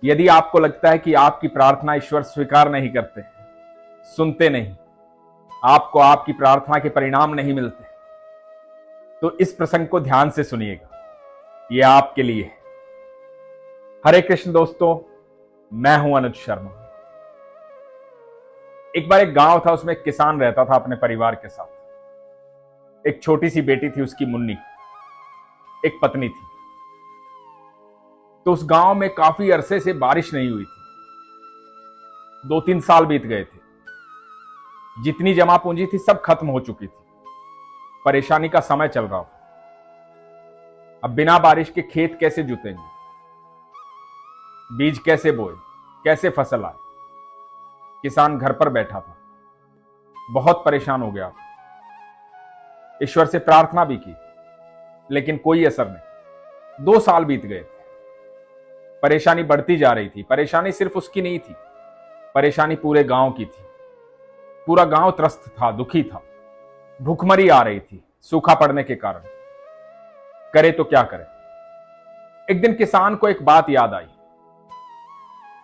यदि आपको लगता है कि आपकी प्रार्थना ईश्वर स्वीकार नहीं करते, सुनते नहीं, आपको आपकी प्रार्थना के परिणाम नहीं मिलते, तो इस प्रसंग को ध्यान से सुनिएगा, यह आपके लिए है। हरे कृष्ण दोस्तों, मैं हूं अनुज शर्मा। एक बार एक गांव था, उसमें एक किसान रहता था अपने परिवार के साथ। एक छोटी सी बेटी थी उसकी, मुन्नी, एक पत्नी थी। तो उस गांव में काफी अरसे से बारिश नहीं हुई थी। 2-3 साल बीत गए थे। जितनी जमा पूंजी थी सब खत्म हो चुकी थी। परेशानी का समय चल रहा था। अब बिना बारिश के खेत कैसे जुतेंगे, बीज कैसे बोए, कैसे फसल आए। किसान घर पर बैठा था, बहुत परेशान हो गया। ईश्वर से प्रार्थना भी की, लेकिन कोई असर नहीं। 2 साल बीत गए थे। परेशानी बढ़ती जा रही थी। परेशानी सिर्फ उसकी नहीं थी, परेशानी पूरे गांव की थी। पूरा गांव त्रस्त था, दुखी था। भूखमरी आ रही थी सूखा पड़ने के कारण। करे तो क्या करे। एक दिन किसान को एक बात याद आई।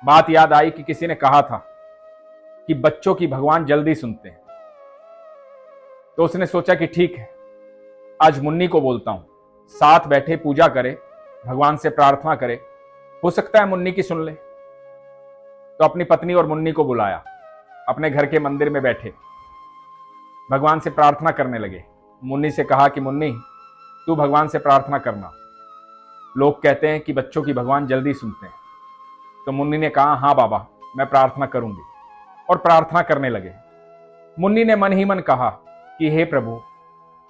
बात याद आई कि किसी ने कहा था कि बच्चों की भगवान जल्दी सुनते हैं। तो उसने सोचा कि ठीक है, आज मुन्नी को बोलता हूं, साथ बैठे पूजा करे, भगवान से प्रार्थना करे, हो सकता है मुन्नी की सुन ले। तो अपनी पत्नी और मुन्नी को बुलाया, अपने घर के मंदिर में बैठे भगवान से प्रार्थना करने लगे। मुन्नी से कहा कि मुन्नी, तू भगवान से प्रार्थना करना, लोग कहते हैं कि बच्चों की भगवान जल्दी सुनते हैं। तो मुन्नी ने कहा, हाँ बाबा, मैं प्रार्थना करूंगी। और प्रार्थना करने लगे। मुन्नी ने मन ही मन कहा कि हे प्रभु,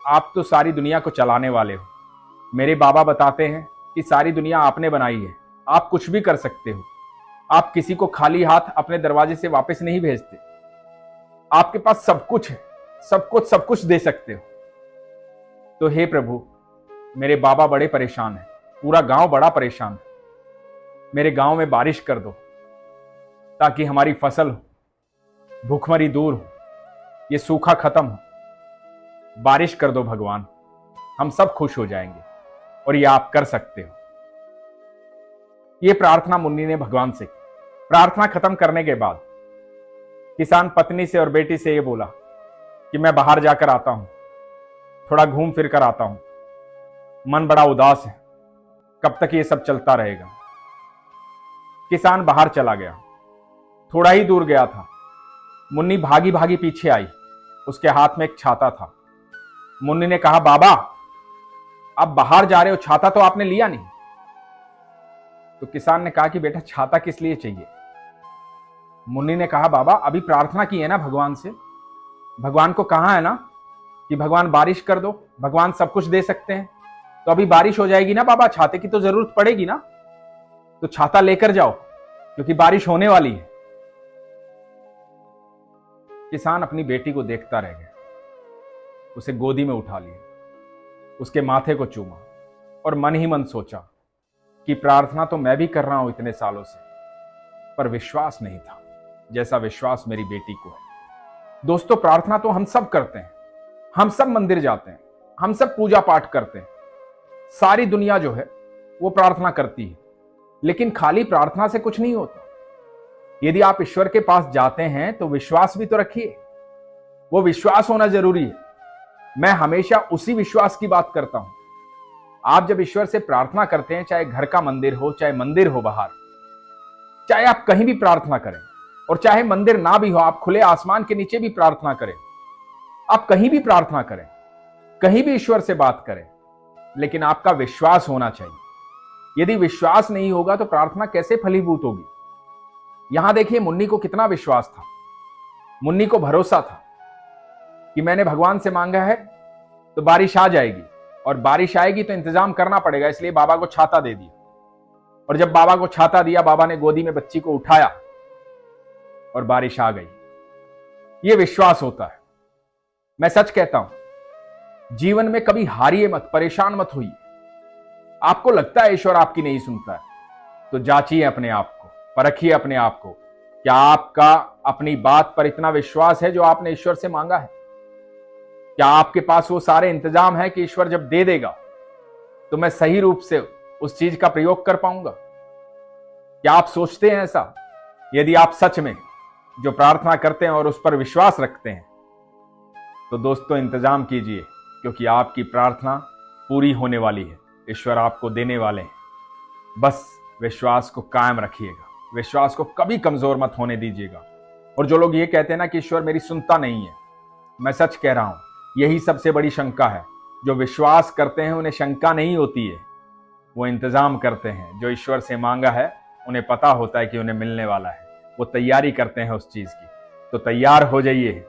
आप तो सारी दुनिया को चलाने वाले हो। मेरे बाबा बताते हैं कि सारी दुनिया आपने बनाई है, आप कुछ भी कर सकते हो। आप किसी को खाली हाथ अपने दरवाजे से वापस नहीं भेजते। आपके पास सब कुछ है, सब कुछ दे सकते हो। तो हे प्रभु, मेरे बाबा बड़े परेशान हैं, पूरा गांव बड़ा परेशान है। मेरे गांव में बारिश कर दो ताकि हमारी फसल हो, भूखमरी दूर हो, ये सूखा खत्म हो। बारिश कर दो भगवान, हम सब खुश हो जाएंगे। और ये आप कर सकते हो। ये प्रार्थना मुन्नी ने भगवान से की। प्रार्थना खत्म करने के बाद किसान पत्नी से और बेटी से ये बोला कि मैं बाहर जाकर आता हूं, थोड़ा घूम फिर कर आता हूं, मन बड़ा उदास है, कब तक ये सब चलता रहेगा। किसान बाहर चला गया। थोड़ा ही दूर गया था, मुन्नी भागी भागी पीछे आई। उसके हाथ में एक छाता था। मुन्नी ने कहा, बाबा आप बाहर जा रहे हो, छाता तो आपने लिया नहीं। तो किसान ने कहा कि बेटा, छाता किस लिए चाहिए। मुन्नी ने कहा, बाबा अभी प्रार्थना की है ना भगवान से, भगवान को कहा है ना कि भगवान बारिश कर दो, भगवान सब कुछ दे सकते हैं। तो अभी बारिश हो जाएगी ना बाबा, छाते की तो जरूरत पड़ेगी ना, तो छाता लेकर जाओ क्योंकि बारिश होने वाली है। किसान अपनी बेटी को देखता रह गया। उसे गोदी में उठा लिया, उसके माथे को चूमा और मन ही मन सोचा कि प्रार्थना तो मैं भी कर रहा हूं इतने सालों से, पर विश्वास नहीं था जैसा विश्वास मेरी बेटी को है। दोस्तों, प्रार्थना तो हम सब करते हैं, हम सब मंदिर जाते हैं, हम सब पूजा पाठ करते हैं, सारी दुनिया जो है वो प्रार्थना करती है। लेकिन खाली प्रार्थना से कुछ नहीं होता। यदि आप ईश्वर के पास जाते हैं तो विश्वास भी तो रखिए। वो विश्वास होना जरूरी है। मैं हमेशा उसी विश्वास की बात करता हूं। आप जब ईश्वर से प्रार्थना करते हैं, चाहे घर का मंदिर हो, चाहे मंदिर हो बाहर, चाहे आप कहीं भी प्रार्थना करें, और चाहे मंदिर ना भी हो, आप खुले आसमान के नीचे भी प्रार्थना करें, आप कहीं भी प्रार्थना करें, कहीं भी ईश्वर से बात करें, लेकिन आपका विश्वास होना चाहिए। यदि विश्वास नहीं होगा तो प्रार्थना कैसे फलीभूत होगी। यहां देखिए, मुन्नी को कितना विश्वास था। मुन्नी को भरोसा था कि मैंने भगवान से मांगा है तो बारिश आ जाएगी, और बारिश आएगी तो इंतजाम करना पड़ेगा, इसलिए बाबा को छाता दे दिया। और जब बाबा को छाता दिया, बाबा ने गोदी में बच्ची को उठाया और बारिश आ गई। यह विश्वास होता है। मैं सच कहता हूं, जीवन में कभी हारिए मत, परेशान मत होइए। आपको लगता है ईश्वर आपकी नहीं सुनता है, तो जांचिए अपने आप को, परखिए अपने आप को, क्या आपका अपनी बात पर इतना विश्वास है जो आपने ईश्वर से मांगा है। क्या आपके पास वो सारे इंतजाम है कि ईश्वर जब दे देगा तो मैं सही रूप से उस चीज का प्रयोग कर पाऊंगा। क्या आप सोचते हैं ऐसा? यदि आप सच में जो प्रार्थना करते हैं और उस पर विश्वास रखते हैं तो दोस्तों इंतजाम कीजिए, क्योंकि आपकी प्रार्थना पूरी होने वाली है। ईश्वर आपको देने वाले हैं। बस विश्वास को कायम रखिएगा, विश्वास को कभी कमजोर मत होने दीजिएगा। और जो लोग ये कहते हैं ना कि ईश्वर मेरी सुनता नहीं है, मैं सच कह रहा हूं, यही सबसे बड़ी शंका है। जो विश्वास करते हैं उन्हें शंका नहीं होती है, वो इंतजाम करते हैं। जो ईश्वर से मांगा है उन्हें पता होता है कि उन्हें मिलने वाला है, वो तैयारी करते हैं उस चीज की। तो तैयार हो जाइए,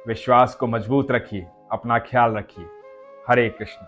विश्वास को मजबूत रखिए, अपना ख्याल रखिए। हरे कृष्ण।